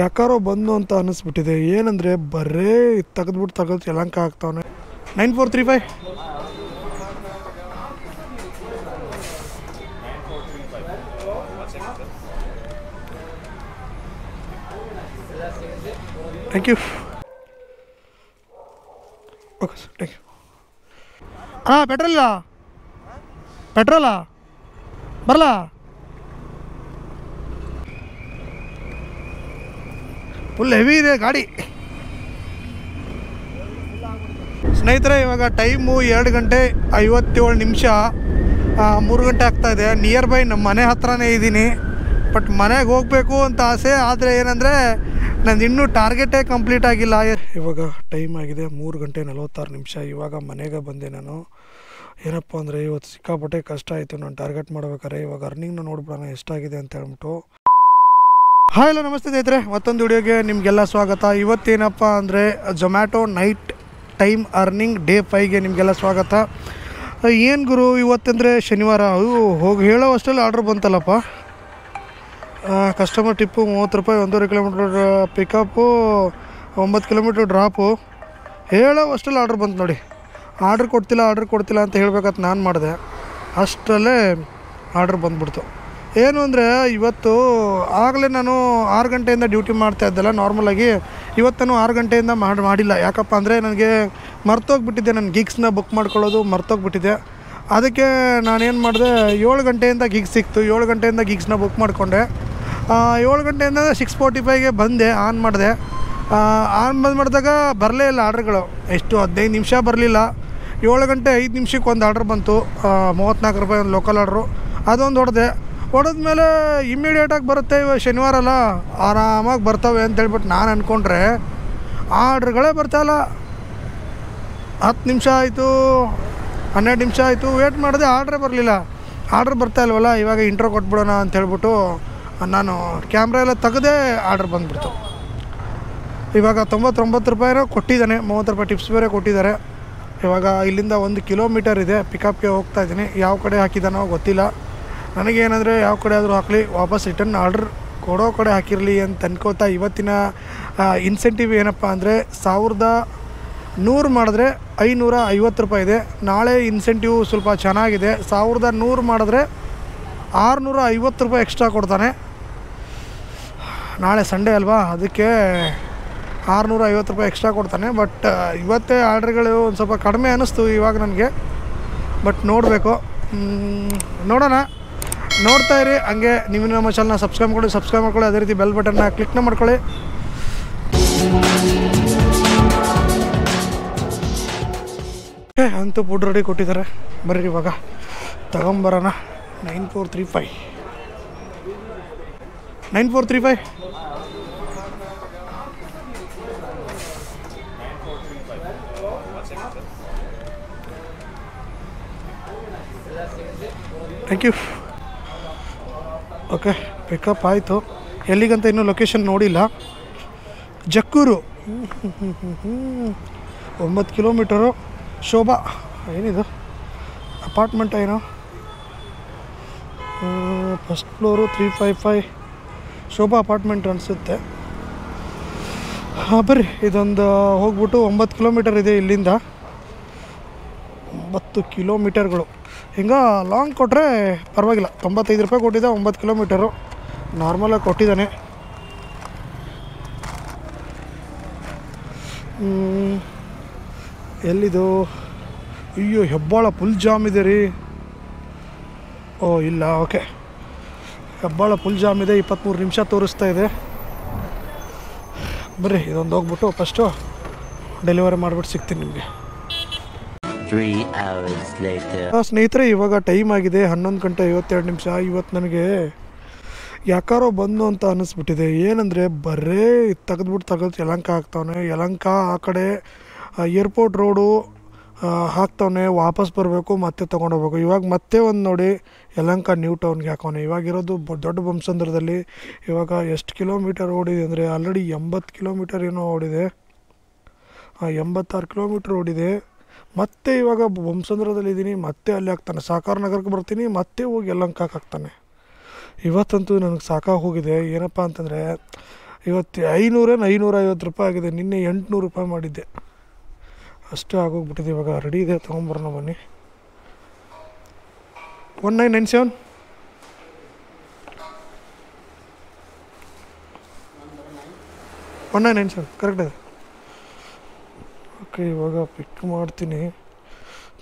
ಯಾಕಾರೋ ಬಂದು ಅಂತ ಅನ್ನಿಸ್ಬಿಟ್ಟಿದೆ. ಏನಂದರೆ ಬರೇ ತೆಗೆದು ಯಲಹಂಕ ಆಗ್ತಾವನೆ. 9435 thank you. Okay sir, thank you. ಹಾಂ, ಪೆಟ್ರೋಲಾ ಬರಲ್ಲ. ಫುಲ್ ಹೆವಿ ಇದೆ ಗಾಡಿ. ಸ್ನೇಹಿತರೆ, ಇವಾಗ ಟೈಮು 2 ಗಂಟೆ 57 ನಿಮಿಷ, 3 ಗಂಟೆ ಆಗ್ತಾಯಿದೆ. ನಿಯರ್ ಬೈ ನಮ್ಮ ಮನೆ ಹತ್ರನೇ ಇದ್ದೀನಿ. ಬಟ್ ಮನೆಗೆ ಹೋಗಬೇಕು ಅಂತ ಆಸೆ, ಆದರೆ ಏನಂದರೆ ನಂದು ಇನ್ನೂ ಟಾರ್ಗೆಟೇ ಕಂಪ್ಲೀಟ್ ಆಗಿಲ್ಲ. ಇವಾಗ ಟೈಮ್ ಆಗಿದೆ 3 ಗಂಟೆ 46 ನಿಮಿಷ. ಇವಾಗ ಮನೆಗೆ ಬಂದೆ ನಾನು. ಏನಪ್ಪ ಅಂದರೆ ಇವತ್ತು ಸಿಕ್ಕಾಪಟ್ಟೆ ಕಷ್ಟ ಆಯಿತು ನಾನು ಟಾರ್ಗೆಟ್ ಮಾಡ್ಬೇಕಾರೆ. ಇವಾಗ ಅರ್ನಿಂಗ್ನ ನೋಡ್ಬಿಡೋಣ ಎಷ್ಟಾಗಿದೆ ಅಂತ ಹೇಳ್ಬಿಟ್ಟು. ಹಾಯ್, ಹಲೋ, ನಮಸ್ತೆ ಸ್ನೇಹಿತರೆ, ಮತ್ತೊಂದು ವಿಡಿಯೋಗೆ ನಿಮಗೆಲ್ಲ ಸ್ವಾಗತ. ಇವತ್ತೇನಪ್ಪ ಅಂದರೆ Zomato night time earning day 5ಗೆ ನಿಮಗೆಲ್ಲ ಸ್ವಾಗತ. ಏನು ಗುರು, ಇವತ್ತಂದರೆ ಶನಿವಾರ, ಹೋಗಿ ಹೇಳೋ ಅಷ್ಟರಲ್ಲಿ ಆರ್ಡ್ರ್ ಬಂತಲ್ಲಪ್ಪ. ಕಸ್ಟಮರ್ ಟಿಪ್ಪು 30 ರೂಪಾಯಿ, 1.5 ಕಿಲೋಮೀಟ್ರ್ ಪಿಕಪ್ಪು, 9 ಕಿಲೋಮೀಟ್ರ್ ಡ್ರಾಪು. ಹೇಳೋ ಅಷ್ಟರಲ್ಲಿ ಆರ್ಡ್ರ್ ಬಂತು ನೋಡಿ. ಆರ್ಡ್ರ್ ಕೊಡ್ತಿಲ್ಲ ಅಂತ ಹೇಳ್ಬೇಕಂತ ನಾನು ಮಾಡಿದೆ. ಅಷ್ಟರಲ್ಲೇ ಆರ್ಡ್ರ್ ಬಂದುಬಿಡ್ತು. ಏನು ಅಂದರೆ ಇವತ್ತು ಆಗಲೇ ನಾನು 6 ಗಂಟೆಯಿಂದ ಡ್ಯೂಟಿ ಮಾಡ್ತಾಯಿದ್ದಲ್ಲ ನಾರ್ಮಲಾಗಿ. ಇವತ್ತು ನಾನು 6 ಗಂಟೆಯಿಂದ ಮಾಡಿಲ್ಲ. ಯಾಕಪ್ಪ ಅಂದರೆ ನನಗೆ ಮರ್ತೋಗ್ಬಿಟ್ಟಿದ್ದೆ, ನನ್ನ ಗಿಗ್ಸ್ನ ಬುಕ್ ಮಾಡ್ಕೊಳ್ಳೋದು ಮರ್ತೋಗ್ಬಿಟ್ಟಿದ್ದೆ. ಅದಕ್ಕೆ ನಾನೇನು ಮಾಡಿದೆ, 7 ಗಂಟೆಯಿಂದ ಗಿಗ್ಸ್ ಸಿಕ್ತು. 7 ಗಂಟೆಯಿಂದ ಗಿಗ್ಸ್ನ ಬುಕ್ ಮಾಡಿಕೊಂಡೆ. 7 ಗಂಟೆಯಿಂದ 6:45ಗೆ ಬಂದೆ, ಆನ್ ಮಾಡಿದೆ. ಆನ್ ಮಾಡಿದಾಗ ಬರಲೇ ಇಲ್ಲ ಆರ್ಡ್ರ್ಗಳು. ಎಷ್ಟು 15 ನಿಮಿಷ ಬರಲಿಲ್ಲ. 7 ಗಂಟೆ 5 ನಿಮಿಷಕ್ಕೆ ಒಂದು ಆರ್ಡ್ರ್ ಬಂತು, 34 ರೂಪಾಯಿ ಒಂದು ಲೋಕಲ್ ಆರ್ಡ್ರು. ಅದೊಂದು ಹೊಡೆದ್ಮೇಲೆ ಇಮ್ಮಿಡಿಯೇಟಾಗಿ ಬರುತ್ತೆ. ಇವಾಗ ಶನಿವಾರ ಅಲ್ಲ, ಆರಾಮಾಗಿ ಬರ್ತವೆ ಅಂತೇಳ್ಬಿಟ್ಟು ನಾನು ಅಂದ್ಕೊಂಡ್ರೆ ಆರ್ಡ್ರ್ಗಳೇ ಬರ್ತಾಯಿಲ್ಲ. 10 ನಿಮಿಷ ಆಯಿತು, 12 ನಿಮಿಷ ಆಯಿತು, ವೇಟ್ ಮಾಡಿದೆ, ಆರ್ಡ್ರೇ ಬರಲಿಲ್ಲ. ಆರ್ಡ್ರ್ ಬರ್ತಾಯಿಲ್ವಲ್ಲ, ಇವಾಗ ಇಂಟ್ರೋ ಕೊಟ್ಬಿಡೋಣ ಅಂಥೇಳ್ಬಿಟ್ಟು ನಾನು ಕ್ಯಾಮ್ರಾ ಎಲ್ಲ ತೆಗೆದೇ ಆರ್ಡ್ರ್ ಬಂದುಬಿಡ್ತು. ಇವಾಗ 99 ರೂಪಾಯಿನೂ ಕೊಟ್ಟಿದ್ದಾನೆ, 30 ರೂಪಾಯಿ ಟಿಪ್ಸ್ ಬೇರೆ ಕೊಟ್ಟಿದ್ದಾರೆ. ಇವಾಗ ಇಲ್ಲಿಂದ 1 ಕಿಲೋಮೀಟರ್ ಇದೆ, ಪಿಕಪ್ಗೆ ಹೋಗ್ತಾಯಿದ್ದೀನಿ. ಯಾವ ಕಡೆ ಹಾಕಿದ್ದಾನೋ ಗೊತ್ತಿಲ್ಲ. ನನಗೇನಂದರೆ ಯಾವ ಕಡೆ ಆದರೂ ಹಾಕಲಿ, ವಾಪಸ್ ರಿಟರ್ನ್ ಆರ್ಡ್ರ್ ಕೊಡೋ ಕಡೆ ಹಾಕಿರಲಿ ಅಂತ ಅನ್ಕೋತಾ ಇವತ್ತಿನ ಇನ್ಸೆಂಟಿವ್ ಏನಪ್ಪ ಅಂದರೆ 1100 ಮಾಡಿದ್ರೆ 550 ರೂಪಾಯಿ ಇದೆ. ನಾಳೆ ಇನ್ಸೆಂಟಿವ್ ಸ್ವಲ್ಪ ಚೆನ್ನಾಗಿದೆ. 1100 ಮಾಡಿದ್ರೆ 650 ರೂಪಾಯಿ ಎಕ್ಸ್ಟ್ರಾ ಕೊಡ್ತಾನೆ. ನಾಳೆ ಸಂಡೇ ಅಲ್ವಾ, ಅದಕ್ಕೆ 650 ರೂಪಾಯಿ ಎಕ್ಸ್ಟ್ರಾ ಕೊಡ್ತಾನೆ. ಬಟ್ ಇವತ್ತೇ ಆರ್ಡ್ರ್ಗಳು ಒಂದು ಸ್ವಲ್ಪ ಕಡಿಮೆ ಅನ್ನಿಸ್ತು ಇವಾಗ ನನಗೆ. ಬಟ್ ನೋಡಬೇಕು, ನೋಡೋಣ. ನೋಡ್ತಾ ಇರಿ. ಹಂಗೆ ನೀವು ನಮ್ಮ ಚಾನಲ್ನ ಸಬ್ಸ್ಕ್ರೈಬ್ ಮಾಡ್ಕೊಳ್ಳಿ. ಅದೇ ರೀತಿ ಬೆಲ್ ಬಟನ್ನ ಕ್ಲಿಕ್ನ ಮಾಡ್ಕೊಳ್ಳಿ. ಅಂತೂ ಫುಡ್ ರೆಡಿ ಕೊಟ್ಟಿದ್ದಾರೆ. ಬರ್ರಿ ಇವಾಗ ತಗೊಂಬರೋಣ. 9435 ಥ್ಯಾಂಕ್ ಯು. ಓಕೆ, ಪಿಕಪ್ ಆಯಿತು. ಎಲ್ಲಿಗಂತ ಇನ್ನೂ ಲೊಕೇಶನ್ ನೋಡಿಲ್ಲ. ಜಕ್ಕೂರು 9 ಕಿಲೋಮೀಟರು. ಶೋಭಾ ಏನಿದು ಅಪಾರ್ಟ್ಮೆಂಟ್ ಏನೋ, ಫಸ್ಟ್ ಫ್ಲೋರು 355 ಶೋಭಾ ಅಪಾರ್ಟ್ಮೆಂಟ್ ಅನಿಸುತ್ತೆ. ಹಾಂ, ಬರ್ರಿ ಇದೊಂದು ಹೋಗ್ಬಿಟ್ಟು 9 ಕಿಲೋಮೀಟರ್ ಇದೆ ಇಲ್ಲಿಂದ. 9 ಕಿಲೋಮೀಟರ್ಗಳು ಹಿಂಗೆ ಲಾಂಗ್ ಕೊಟ್ಟರೆ ಪರವಾಗಿಲ್ಲ. 95 ರೂಪಾಯಿ ಕೊಟ್ಟಿದ್ದೆ, 9 ಕಿಲೋಮೀಟರು ನಾರ್ಮಲಾಗಿ ಕೊಟ್ಟಿದ್ದಾನೆ. ಎಲ್ಲಿದು? ಅಯ್ಯೋ, ಹೆಬ್ಬಾಳ ಫುಲ್ ಜಾಮ್ ಇದೆ ರೀ. ಓ ಇಲ್ಲ, ಓಕೆ, ಹೆಬ್ಬಾಳ ಫುಲ್ ಜಾಮ್ ಇದೆ. 23 ನಿಮಿಷ ತೋರಿಸ್ತಾ ಇದೆ. ಬರ್ರಿ ಇದೊಂದು ಹೋಗ್ಬಿಟ್ಟು ಫಸ್ಟು ಡೆಲಿವರಿ ಮಾಡಿಬಿಟ್ಟು ಸಿಗ್ತೀನಿ ನಿಮಗೆ. 3 hours later. ಸ್ನೇಹಿತರೆ, ಇವಾಗ ಟೈಮ್ ಆಗಿದೆ 11 ಗಂಟೆ 52 ನಿಮಿಷ. ಇವತ್ತು ನನಗೆ ಯಾಕಾರೋ ಬಂದು ಅಂತ ಅನ್ನಿಸ್ಬಿಟ್ಟಿದೆ. ಏನಂದರೆ ಬರೇ ತೆಗೆದು ಯಲಹಂಕ ಆಗ್ತಾವನೆ. ಯಲಹಂಕ ಆ ಕಡೆ ಏರ್ಪೋರ್ಟ್ ರೋಡು ಹಾಕ್ತಾವನೆ. ವಾಪಸ್ ಬರಬೇಕು, ಮತ್ತೆ ತೊಗೊಂಡೋಗ್ಬೇಕು. ಇವಾಗ ಮತ್ತೆ ಒಂದು ನೋಡಿ, ಯಲಹಂಕ ನ್ಯೂ ಟೌನ್ಗೆ ಹಾಕೋನೆ. ಇವಾಗಿರೋದು ದೊಡ್ಡ ಬೊಮ್ಮಸಂದ್ರದಲ್ಲಿ. ಇವಾಗ ಎಷ್ಟು ಕಿಲೋಮೀಟರ್ ಓಡಿದೆ ಅಂದರೆ ಆಲ್ರೆಡಿ 80 ಕಿಲೋಮೀಟರ್ ಏನೋ ಓಡಿದೆ. 86 ಕಿಲೋಮೀಟ್ರ್ ಓಡಿದೆ. ಮತ್ತೆ ಇವಾಗ ಬೊಮ್ಮಸಂದ್ರದಲ್ಲಿದ್ದೀನಿ, ಮತ್ತೆ ಅಲ್ಲಿ ಹಾಕ್ತಾನೆ. ಸಾಕಾರ ನಗರಕ್ಕೆ ಬರ್ತೀನಿ, ಮತ್ತೆ ಹೋಗಿ ಯಲಹಂಕಕ್ಕೆ ಹಾಕ್ತಾನೆ. ಇವತ್ತಂತೂ ನನಗೆ ಸಾಕಾಗಿ ಹೋಗಿದೆ. ಏನಪ್ಪ ಅಂತಂದರೆ ಇವತ್ತು 550 ರೂಪಾಯಿ ಆಗಿದೆ. ನಿನ್ನೆ 800 ರೂಪಾಯಿ ಮಾಡಿದ್ದೆ. ಅಷ್ಟೇ ಆಗೋಗ್ಬಿಟ್ಟಿದೆ. ಇವಾಗ ರೆಡಿ ಇದೆ, ತೊಗೊಂಬರೋಣ ಬನ್ನಿ. 1997 1997 ಕರೆಕ್ಟ್ ಇದೆ. ಓಕೆ, ಇವಾಗ ಪಿಕ್ ಮಾಡ್ತೀನಿ.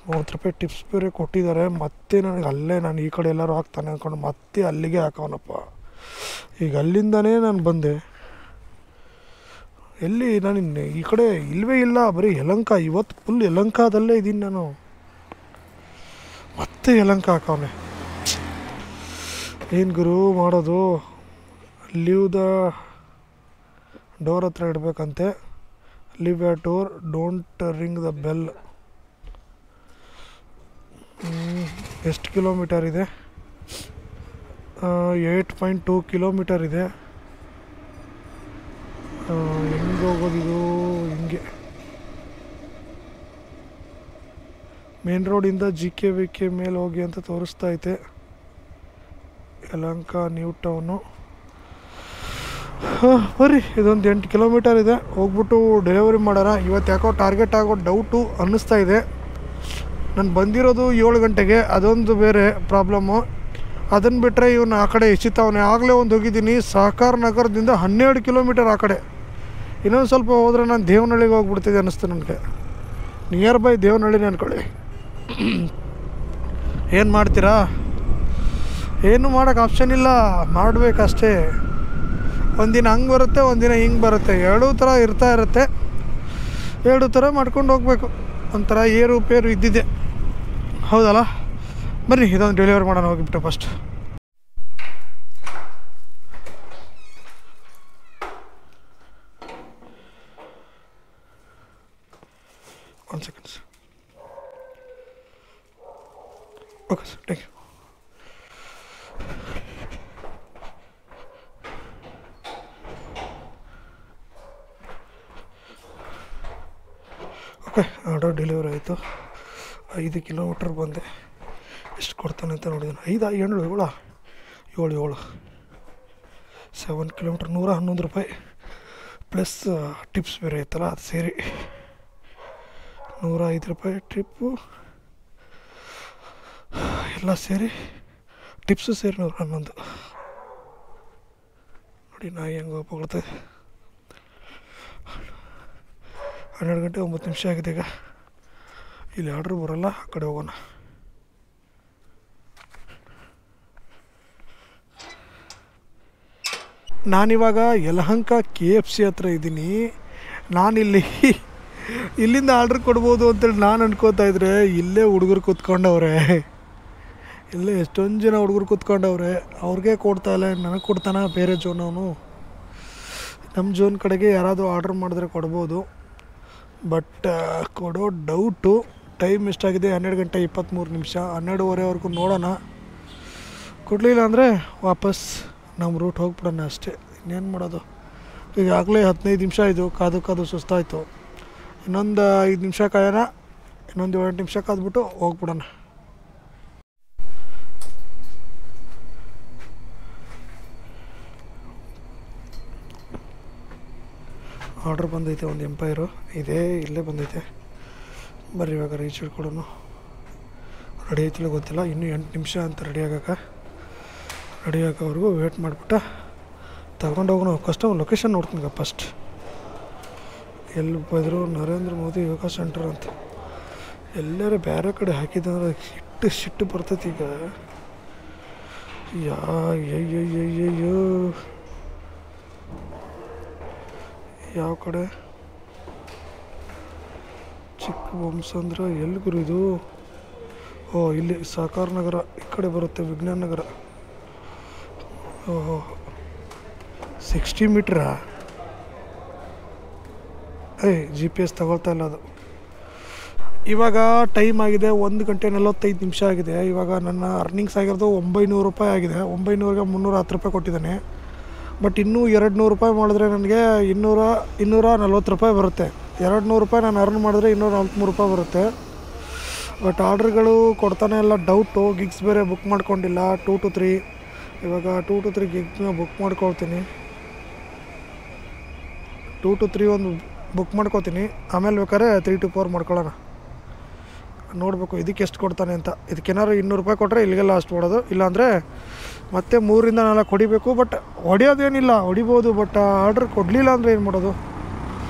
30 ರೂಪಾಯಿ ಟಿಪ್ಸ್ ಬೇರೆ ಕೊಟ್ಟಿದ್ದಾರೆ. ಮತ್ತೆ ನನಗೆ ಅಲ್ಲೇ ನಾನು ಈ ಕಡೆ ಎಲ್ಲರೂ ಹಾಕ್ತಾನೆ ಅಂದ್ಕೊಂಡು ಮತ್ತೆ ಅಲ್ಲಿಗೆ ಹಾಕೋನಪ್ಪ. ಈಗ ಅಲ್ಲಿಂದನೇ ನಾನು ಬಂದೆ. ಎಲ್ಲಿ ನಾನು ಈ ಕಡೆ ಇಲ್ಲವೇ ಇಲ್ಲ, ಬರೀ ಯಲಹಂಕ. ಇವತ್ತು ಫುಲ್ ಯಲಹಂಕದಲ್ಲೇ ಇದ್ದೀನಿ ನಾನು. ಮತ್ತೆ ಯಲಹಂಕ ಹಾಕವನೆ. ಏನು ಗುರು ಮಾಡೋದು? ಲೀವ್ ದ ಡೋರ್ ಹತ್ರ ಇಡಬೇಕಂತೆ. Leave a door, don't ring the bell. ಎಷ್ಟು ಕಿಲೋಮೀಟರ್ ಇದೆ? 8.2 ಕಿಲೋಮೀಟರ್ ಇದೆ. ಹೆಂಗೆ ಹೋಗೋದಿದು? ಹಿಂಗೆ ಮೇನ್ ರೋಡಿಂದ GKVK ಮೇಲೆ ಹೋಗಿ ಅಂತ ತೋರಿಸ್ತಾ ಐತೆ. Yelahanka new town. ಬರ್ರಿ, ಇದೊಂದು 8 ಕಿಲೋಮೀಟರ್ ಇದೆ. ಹೋಗ್ಬಿಟ್ಟು ಡೆಲಿವರಿ ಮಾಡೋಣ. ಇವತ್ತು ಯಾಕೋ ಟಾರ್ಗೆಟ್ ಆಗೋ ಡೌಟು ಅನ್ನಿಸ್ತಾ ಇದೆ. ನಾನು ಬಂದಿರೋದು 7 ಗಂಟೆಗೆ, ಅದೊಂದು ಬೇರೆ ಪ್ರಾಬ್ಲಮ್ಮು. ಅದನ್ನು ಬಿಟ್ಟರೆ ಇವನು ಆ ಕಡೆ ಎಸಿತಾವನೆ. ಆಗಲೇ ಒಂದು ಹೋಗಿದ್ದೀನಿ ಸಹಕಾರ ನಗರದಿಂದ 12 ಕಿಲೋಮೀಟರ್ ಆ ಕಡೆ. ಇನ್ನೊಂದು ಸ್ವಲ್ಪ ಹೋದರೆ ನಾನು ದೇವನಹಳ್ಳಿಗೆ ಹೋಗ್ಬಿಡ್ತಿದ್ದೆ ಅನ್ನಿಸ್ತು ನನಗೆ. ನಿಯರ್ ಬೈ ದೇವನಹಳ್ಳಿನೇ ಅಂದ್ಕೊಳ್ಳಿ. ಏನು ಮಾಡ್ತೀರಾ? ಏನು ಮಾಡೋಕ್ಕೆ ಆಪ್ಷನ್ ಇಲ್ಲ, ಮಾಡಬೇಕಷ್ಟೇ. ಒಂದಿನ ಹಂಗೆ ಬರುತ್ತೆ, ಒಂದಿನ ಹಿಂಗೆ ಬರುತ್ತೆ. ಎರಡೂ ಥರ ಇರ್ತಾ ಇರುತ್ತೆ. ಎರಡೂ ಥರ ಮಾಡ್ಕೊಂಡು ಹೋಗ್ಬೇಕು. ಒಂಥರ ಏರುಪೇರು ಇದ್ದಿದ್ದೆ, ಹೌದಲ್ಲ? ಬನ್ನಿ, ಇದೊಂದು ಡೆಲಿವರಿ ಮಾಡೋಣ ಹೋಗಿಬಿಟ್ಟು first. One second sir. Okay sir, thank you. Okay, order delivery ಆಯಿತು. 5 ಕಿಲೋಮೀಟ್ರ್ ಬಂದೆ. ಎಷ್ಟು ಕೊಡ್ತಾನೆ ಅಂತ ನೋಡಿದ್ದೀನಿ. 5 7 7 ಕಿಲೋಮೀಟ್ರ್ 111 ರೂಪಾಯಿ ಪ್ಲಸ್ ಟಿಪ್ಸ್ ಬೇರೆ ಇತ್ತಲ್ಲ, ಅದು ಸೇರಿ 105 ರೂಪಾಯಿ ಟ್ರಿಪ್ಪು ಎಲ್ಲ ಸೇರಿ. ಟಿಪ್ಸು ಸೇರಿ 111. ನೋಡಿ ನಾಯಿ ಹೆಂಗೆ ಹೋಗ್ಬಿಡುತ್ತೆ. 12 ಗಂಟೆ 9 ನಿಮಿಷ ಆಗಿದೆ. ಈಗ ಇಲ್ಲಿ ಆರ್ಡ್ರ್ ಬರೋಲ್ಲ, ಆ ಕಡೆ ಹೋಗೋಣ. ನಾನಿವಾಗ ಯಲಹಂಕ KFC ಹತ್ರ ಇದ್ದೀನಿ. ನಾನಿಲ್ಲಿ ಇಲ್ಲಿಂದ ಆರ್ಡ್ರ್ ಕೊಡ್ಬೋದು ಅಂತೇಳಿ ನಾನು ಅನ್ಕೋತಾ ಇದ್ರೆ, ಇಲ್ಲೇ ಹುಡುಗರು ಕೂತ್ಕೊಂಡವ್ರೆ. ಇಲ್ಲೇ ಎಷ್ಟೊಂದು ಜನ ಹುಡುಗರು ಕೂತ್ಕೊಂಡವ್ರೆ. ಅವ್ರಿಗೆ ಕೊಡ್ತಾ ಇಲ್ಲ, ನನಗೆ ಕೊಡ್ತಾನ ಬೇರೆ ಜೋನ್ ಅವನು. ನಮ್ಮ ಜೋನ್ ಕಡೆಗೆ ಯಾರಾದರೂ ಆರ್ಡ್ರ್ ಮಾಡಿದ್ರೆ ಕೊಡ್ಬೋದು. ಬಟ್ ಕೊಡೋ ಡೌಟು. ಟೈಮ್ ಎಷ್ಟಾಗಿದೆ? 12 ಗಂಟೆ 23 ನಿಮಿಷ. 12:30ವರೆಗೂ ನೋಡೋಣ. ಕೊಡಲಿಲ್ಲ ಅಂದರೆ ವಾಪಸ್ ನಮ್ಮ ರೂಟ್ ಹೋಗ್ಬಿಡೋಣ ಅಷ್ಟೇ. ಇನ್ನೇನು ಮಾಡೋದು? ಈಗಾಗಲೇ 15 ನಿಮಿಷ ಆಯಿತು. ಕಾದು ಸುಸ್ತಾಯಿತು. ಇನ್ನೊಂದು 5 ನಿಮಿಷ ಕಾಯೋಣ. ಇನ್ನೊಂದು 7 ನಿಮಿಷ ಕಾದ್ಬಿಟ್ಟು ಹೋಗ್ಬಿಡೋಣ. ಆರ್ಡ್ರ್ ಬಂದೈತೆ. ಒಂದು ಎಂಪೈರು ಇದೆ, ಇಲ್ಲೇ ಬಂದೈತೆ. ಬರ್ರಿ ಇವಾಗ ರೀಚ್ ಹಿಡ್ಕೊಡೋಣ. ರೆಡಿ ಆಯ್ತಿಲ್ಲ ಗೊತ್ತಿಲ್ಲ. ಇನ್ನೂ 8 ನಿಮಿಷ ಅಂತ ರೆಡಿ ಆಗೋವರೆಗೂ ವೇಟ್ ಮಾಡಿಬಿಟ್ಟು ತಗೊಂಡೋಗೋಣ. ಕಸ್ಟಮರ್ ಲೊಕೇಶನ್ ನೋಡ್ತೀನಿ ಫಸ್ಟ್. ಎಲ್ಲಿ ಬಂದರು? ನರೇಂದ್ರ ಮೋದಿ ಯೋಗ ಸೆಂಟರ್ ಅಂತ. ಎಲ್ಲರೂ ಬೇರೆ ಕಡೆ ಹಾಕಿದಂದ್ರೆ ಸಿಟ್ಟು ಬರ್ತೈತಿ. ಈಗ ಅಯ್ಯಯ್ಯಯ್ಯಯ್ಯೋ, ಯಾವ ಕಡೆ? ಚಿಕ್ಕ ಬೊಮ್ಮಸಂದ್ರ ಎಲ್ಲಿ ಗುರು ಇದು? ಓ, ಇಲ್ಲಿ ಸಹಕಾರ ನಗರ ಈ ಕಡೆ ಬರುತ್ತೆ. ವಿಜ್ಞಾನ ನಗರ. ಓಹೋ, 60 ಮೀಟ್ರಾ? GPS ತಗೊಳ್ತಾ ಇಲ್ಲ ಅದು. ಇವಾಗ ಟೈಮ್ ಆಗಿದೆ 1 ಗಂಟೆ 45 ನಿಮಿಷ ಆಗಿದೆ. ಇವಾಗ ನನ್ನ ಅರ್ನಿಂಗ್ಸ್ ಆಗಿರೋದು 900 ರೂಪಾಯಿ ಆಗಿದೆ. 900ಗೆ 310 ರೂಪಾಯಿ ಕೊಟ್ಟಿದ್ದಾನೆ. ಬಟ್ ಇನ್ನೂ 200 ರೂಪಾಯಿ ಮಾಡಿದ್ರೆ ನನಗೆ 240 ರೂಪಾಯಿ ಬರುತ್ತೆ. 200 ರೂಪಾಯಿ ನಾನು ಅರ್ನ್ ಮಾಡಿದ್ರೆ 243 ರೂಪಾಯಿ ಬರುತ್ತೆ. ಬಟ್ ಆರ್ಡ್ರ್ಗಳು ಕೊಡ್ತಾನೆ ಎಲ್ಲ ಡೌಟು. ಗಿಗ್ಸ್ ಬೇರೆ ಬುಕ್ ಮಾಡ್ಕೊಂಡಿಲ್ಲ. 2 to 3. ಇವಾಗ 2 to 3 ಗಿಗ್ಸ್ನ ಬುಕ್ ಮಾಡ್ಕೊಳ್ತೀನಿ. 2 to 3 ಒಂದು ಬುಕ್ ಮಾಡ್ಕೋತೀನಿ. ಆಮೇಲೆ ಬೇಕಾದ್ರೆ 3 to 4 ಮಾಡ್ಕೊಳ್ಳೋಣ. ನೋಡಬೇಕು ಇದಕ್ಕೆ ಎಷ್ಟು ಕೊಡ್ತಾನೆ ಅಂತ. ಇದಕ್ಕೇನಾದ್ರು 200 ರೂಪಾಯಿ ಕೊಟ್ಟರೆ ಇಲ್ಲಿಗೆ ಲಾಸ್ಟ್ ಹೊಡೋದು, ಇಲ್ಲಾಂದರೆ ಮತ್ತೆ 3 ಇಂದ 4 ಹೊಡಿಬೇಕು. ಬಟ್ ಹೊಡೆಯೋದೇನಿಲ್ಲ, ಹೊಡಿಬೋದು. ಬಟ್ ಆರ್ಡ್ರ್ ಕೊಡಲಿಲ್ಲ ಅಂದರೆ ಏನು ಮಾಡೋದು?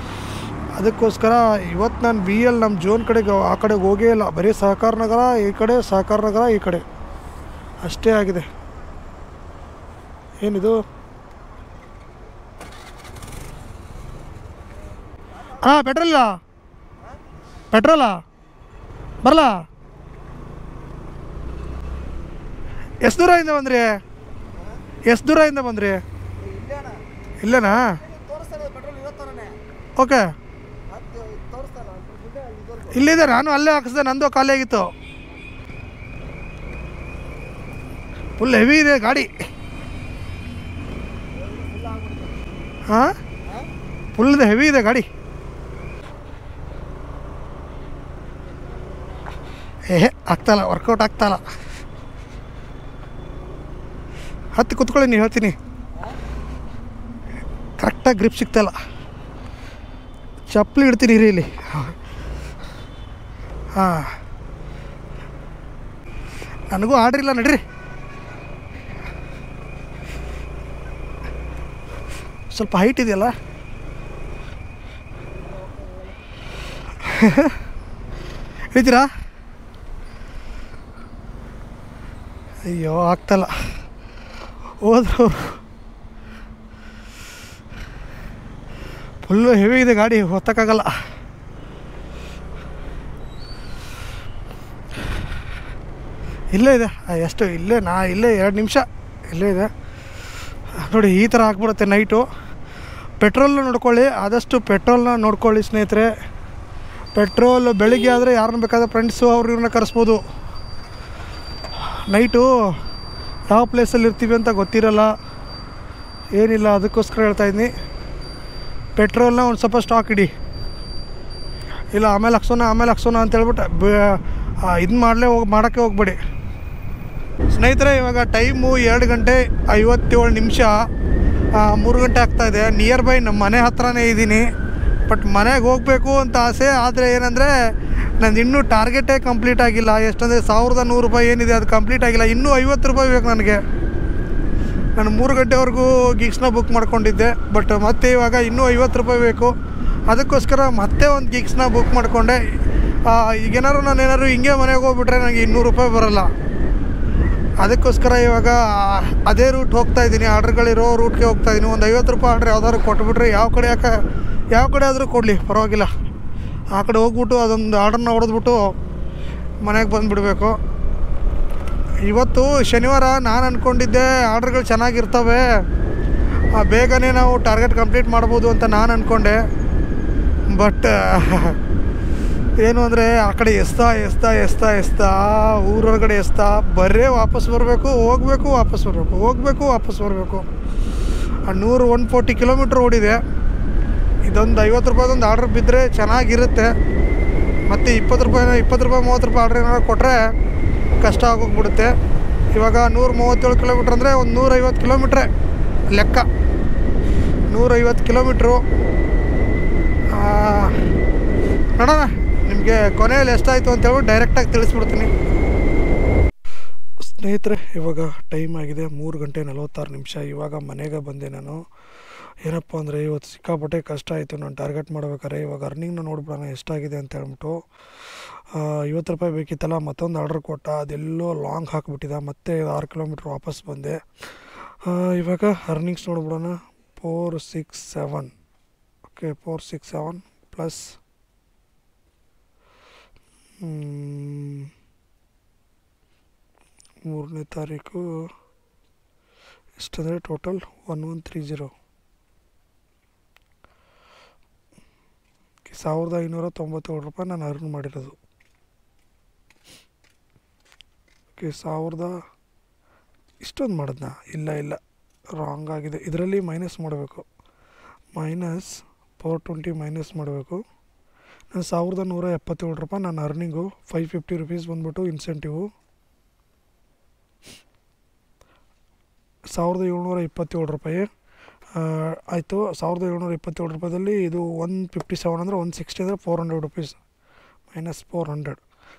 ಅದಕ್ಕೋಸ್ಕರ ಇವತ್ತು ನಾನು BL ನಮ್ಮ ಜೋನ್ ಕಡೆಗೆ ಆ ಕಡೆಗೆ ಹೋಗೇ ಇಲ್ಲ. ಬರೀ ಸಹಕಾರ ನಗರ ಈ ಕಡೆ, ಸಹಕಾರ ನಗರ ಈ ಕಡೆ ಅಷ್ಟೇ ಆಗಿದೆ. ಏನಿದು? ಹಾಂ, ಪೆಟ್ರೋಲಾ ಬರಲ್ಲ. ಎಷ್ಟು ದೂರದಿಂದ ಬಂದ್ರಿ? ಇಲ್ಲೇನಾ? ಓಕೆ, ಇಲ್ಲಿದೆ. ನಾನು ಅಲ್ಲೇ ಹಾಕಿಸ್ದೆ, ನಂದು ಖಾಲಿ ಆಗಿತ್ತು. ಫುಲ್ ಹೆವಿ ಇದೆ ಗಾಡಿ. ಹಾಂ, ಫುಲ್ ಹೆವಿ ಇದೆ ಗಾಡಿ. ಆಗ್ತಾಯಿಲ್ಲ, ವರ್ಕೌಟ್ ಆಗ್ತಾಯಿಲ್ಲ. ಹತ್ತಿ ಕೂತ್ಕೊಳ್ಳಿ, ನೀವು ಹೇಳ್ತೀನಿ. ಕರೆಕ್ಟಾಗಿ ಗ್ರಿಪ್ ಸಿಗ್ತಾಯಿಲ್ಲ. ಚಪ್ಪಲಿ ಇಡ್ತೀನಿ ಇರಿ ಇಲ್ಲಿ. ಹಾಂ, ನನಗೂ ಆರ್ಡ್ರ್ ಇಲ್ಲ ನಡ್ರಿ. ಸ್ವಲ್ಪ ಹೈಟ್ ಇದೆಯಲ್ಲ. ಹಿಡಿತೀರಾ? ಅಯ್ಯೋ, ಆಗ್ತಲ್ಲ. ಹೋದ್ರು ಫುಲ್ಲು ಹೆವಿ ಇದೆ ಗಾಡಿ, ಹೊತ್ತಕ್ಕಾಗಲ್ಲ. ಇಲ್ಲೇ ಇದೆ. ಎಷ್ಟು ಇಲ್ಲೇ 2 ನಿಮಿಷ ಇಲ್ಲೇ ಇದೆ ನೋಡಿ. ಈ ಥರ ಆಗ್ಬಿಡುತ್ತೆ ನೈಟು. ಪೆಟ್ರೋಲ್ನ ನೋಡ್ಕೊಳ್ಳಿ, ಆದಷ್ಟು ಪೆಟ್ರೋಲ್ನ ನೋಡ್ಕೊಳ್ಳಿ ಸ್ನೇಹಿತರೆ. ಪೆಟ್ರೋಲ್ ಬೆಳಿಗ್ಗೆ ಆದರೆ ಯಾರನ್ನ ಬೇಕಾದ್ರೆ ಫ್ರೆಂಡ್ಸು ಇವ್ರನ್ನ ಕರೆಸ್ಬೋದು. ನೈಟು ಯಾವ ಪ್ಲೇಸಲ್ಲಿ ಇರ್ತೀವಿ ಅಂತ ಗೊತ್ತಿರಲ್ಲ, ಏನಿಲ್ಲ. ಅದಕ್ಕೋಸ್ಕರ ಹೇಳ್ತಾಯಿದ್ದೀನಿ, ಪೆಟ್ರೋಲ್ನ ಒಂದು ಸ್ವಲ್ಪ ಸ್ಟಾಕ್ ಇಡಿ. ಇಲ್ಲ ಆಮೇಲೆ ಹಾಕ್ಸೋಣ ಅಂತ ಹೇಳ್ಬಿಟ್ಟು ಇದು ಮಾಡೋಕ್ಕೆ ಹೋಗ್ಬೇಡಿ ಸ್ನೇಹಿತರೆ. ಇವಾಗ ಟೈಮು 2 ಗಂಟೆ 57 ನಿಮಿಷ, 3 ಗಂಟೆ ಆಗ್ತಾಯಿದೆ. ನಿಯರ್ ಬೈ ನಮ್ಮ ಮನೆ ಹತ್ರನೇ ಇದ್ದೀನಿ. ಬಟ್ ಮನೆಗೆ ಹೋಗಬೇಕು ಅಂತ ಆಸೆ. ಆದರೆ ಏನಂದರೆ ನಂದು ಇನ್ನೂ ಟಾರ್ಗೆಟೇ ಕಂಪ್ಲೀಟ್ ಆಗಿಲ್ಲ. ಎಷ್ಟಂದರೆ 1100 ರೂಪಾಯಿ ಏನಿದೆ ಅದು ಕಂಪ್ಲೀಟ್ ಆಗಿಲ್ಲ. ಇನ್ನೂ 50 ರೂಪಾಯಿ ಬೇಕು ನನಗೆ. ನಾನು 3 ಗಂಟೆವರೆಗೂ ಗಿಗ್ಸ್ನ ಬುಕ್ ಮಾಡ್ಕೊಂಡಿದ್ದೆ. ಬಟ್ ಮತ್ತೆ ಇವಾಗ ಇನ್ನೂ 50 ರೂಪಾಯಿ ಬೇಕು. ಅದಕ್ಕೋಸ್ಕರ ಮತ್ತೆ ಒಂದು ಗಿಗ್ಸ್ನ ಬುಕ್ ಮಾಡಿಕೊಂಡೆ. ಈಗೇನಾದ್ರು ನಾನು ಹಿಂಗೆ ಮನೆಗೆ ಹೋಗ್ಬಿಟ್ರೆ ನನಗೆ 200 ರೂಪಾಯಿ ಬರೋಲ್ಲ. ಅದಕ್ಕೋಸ್ಕರ ಇವಾಗ ಅದೇ ರೂಟ್ ಹೋಗ್ತಾಯಿದ್ದೀನಿ, ಆರ್ಡ್ರ್ಗಳಿರೋ ರೂಟ್ಗೆ ಹೋಗ್ತಾಯಿದ್ದೀನಿ. ಒಂದು 50 ರೂಪಾಯಿ ಆರ್ಡ್ರ್ ಯಾವ್ದಾದ್ರು ಕೊಟ್ಬಿಟ್ರೆ ಯಾವ ಕಡೆ ಆದರೂ ಕೊಡಲಿ ಪರವಾಗಿಲ್ಲ. ಆ ಕಡೆ ಹೋಗ್ಬಿಟ್ಟು ಅದೊಂದು ಆರ್ಡ್ರನ್ನ ಹೊಡೆದ್ಬಿಟ್ಟು ಮನೆಗೆ ಬಂದುಬಿಡಬೇಕು. ಇವತ್ತು ಶನಿವಾರ. ನಾನು ಅಂದ್ಕೊಂಡಿದ್ದೆ ಆರ್ಡ್ರ್ಗಳು ಚೆನ್ನಾಗಿರ್ತವೆ, ಬೇಗನೆ ನಾವು ಟಾರ್ಗೆಟ್ ಕಂಪ್ಲೀಟ್ ಮಾಡ್ಬೋದು ಅಂತ ನಾನು ಅಂದ್ಕೊಂಡೆ. ಬಟ್ ಏನು ಅಂದರೆ ಆ ಕಡೆ ಎಸ್ತಾ ಊರೊಳಗಡೆ ಬರೀ ವಾಪಸ್ ಬರಬೇಕು, ಹೋಗಬೇಕು ವಾಪಸ್ ಬರಬೇಕು. 140 ಕಿಲೋಮೀಟ್ರ್ ಓಡಿದೆ. ಇದೊಂದು 50 ರೂಪಾಯಿದೊಂದು ಆರ್ಡ್ರ್ ಬಿದ್ದರೆ ಚೆನ್ನಾಗಿರುತ್ತೆ. ಮತ್ತು 20 ರೂಪಾಯಿ 30 ರೂಪಾಯಿ ಆರ್ಡ್ರ್ ಏನಾದ್ರು ಕೊಟ್ಟರೆ ಕಷ್ಟ ಆಗೋಗ್ಬಿಡುತ್ತೆ. ಇವಾಗ 137 ಕಿಲೋಮೀಟ್ರ್ ಅಂದರೆ ಒಂದು 150 ಕಿಲೋಮೀಟ್ರೆ ಲೆಕ್ಕ. 150 ಕಿಲೋಮೀಟ್ರು. ನೋಡೋಣ ನಿಮಗೆ ಕೊನೆಯಲ್ಲಿ ಎಷ್ಟಾಯಿತು ಅಂತೇಳ್ಬಿಟ್ಟು ಡೈರೆಕ್ಟಾಗಿ ತಿಳಿಸ್ಬಿಡ್ತೀನಿ ಸ್ನೇಹಿತರೆ. ಇವಾಗ ಟೈಮ್ ಆಗಿದೆ 3 ಗಂಟೆ 46 ನಿಮಿಷ. ಇವಾಗ ಮನೆಗೆ ಬಂದೆ ನಾನು. ಏನಪ್ಪ ಅಂದರೆ ಇವತ್ತು ಸಿಕ್ಕಾಪಟ್ಟೆ ಕಷ್ಟ ಆಯಿತು ನಾನು ಟಾರ್ಗೆಟ್ ಮಾಡ್ಬೇಕಾದ್ರೆ. ಇವಾಗ ಅರ್ನಿಂಗ್ನ ನೋಡ್ಬಿಡೋಣ ಎಷ್ಟಾಗಿದೆ ಅಂತ ಹೇಳ್ಬಿಟ್ಟು. 50 ರೂಪಾಯಿ ಬೇಕಿತ್ತಲ್ಲ, ಮತ್ತೊಂದು ಆರ್ಡ್ರ್ ಕೊಟ್ಟ, ಅದೆಲ್ಲೋ ಲಾಂಗ್ ಹಾಕಿಬಿಟ್ಟಿದ್ದ. ಮತ್ತೆ 6 ಕಿಲೋಮೀಟ್ರ್ ವಾಪಸ್ ಬಂದೆ. ಇವಾಗ ಅರ್ನಿಂಗ್ಸ್ ನೋಡ್ಬಿಡೋಣ. 467. ಓಕೆ, 467 ಪ್ಲಸ್ 3ನೇ ತಾರೀಕು ಎಷ್ಟಂದರೆ ಟೋಟಲ್ 1130. 1597 ರೂಪಾಯಿ ನಾನು ಅರ್ನ್ ಮಾಡಿರೋದು. ಓಕೆ, ಇಷ್ಟೊಂದು ಮಾಡಿದ್ನಾ? ಇಲ್ಲ ರಾಂಗ್ ಆಗಿದೆ. ಇದರಲ್ಲಿ ಮೈನಸ್ ಮಾಡಬೇಕು. -420 ಮೈನಸ್ ಮಾಡಬೇಕು. ನಾನು 1177 ರೂಪಾಯಿ ನನ್ನ ಅರ್ನಿಂಗು. 550 ರುಪೀಸ್ ಬಂದ್ಬಿಟ್ಟು ಇನ್ಸೆಂಟಿವು. 1727 ರೂಪಾಯಿ. ಆಯಿತು. 1727 ರೂಪಾಯಿದಲ್ಲಿ ಇದು 157 ಅಂದರೆ 160 ಅಂದರೆ 400 ರುಪೀಸ್ ಮೈನಸ್ 400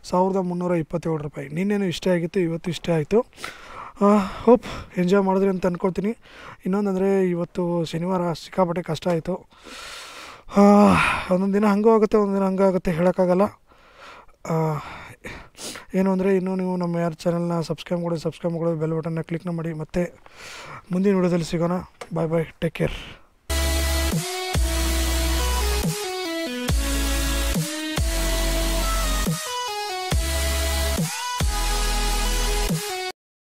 1327 ರೂಪಾಯಿ. ನಿನ್ನೇನು ಇಷ್ಟೇ ಆಗಿತ್ತು, ಇವತ್ತು ಇಷ್ಟೇ ಆಯಿತು. ಹೋಪ್ ಎಂಜಾಯ್ ಮಾಡಿದ್ರಿ ಅಂತ ಅಂದ್ಕೊಳ್ತೀನಿ. ಇನ್ನೊಂದಂದರೆ ಇವತ್ತು ಶನಿವಾರ ಸಿಕ್ಕಾಪಟ್ಟೆ ಕಷ್ಟ ಆಯಿತು. ಒಂದೊಂದು ದಿನ ಹಂಗೂ ಆಗುತ್ತೆ, ಒಂದೊಂದು ದಿನ ಹಂಗಾಗುತ್ತೆ, ಹೇಳೋಕ್ಕಾಗಲ್ಲ. ಏನು ಅಂದರೆ ಇನ್ನೂ ನೀವು ನಮ್ಮ ಯಾರು ಚಾನಲ್ನ ಸಬ್ಸ್ಕ್ರೈಬ್ ಮಾಡಿ ಬೆಲ್ ಬಟನ್ನ ಕ್ಲಿಕ್ನ ಮಾಡಿ. ಮತ್ತು ಮುಂದಿನ ವಿಡಿಯೋದಲ್ಲಿ ಸಿಗೋಣ. ಬಾಯ್ ಬಾಯ್, ಟೇಕ್ ಕೇರ್.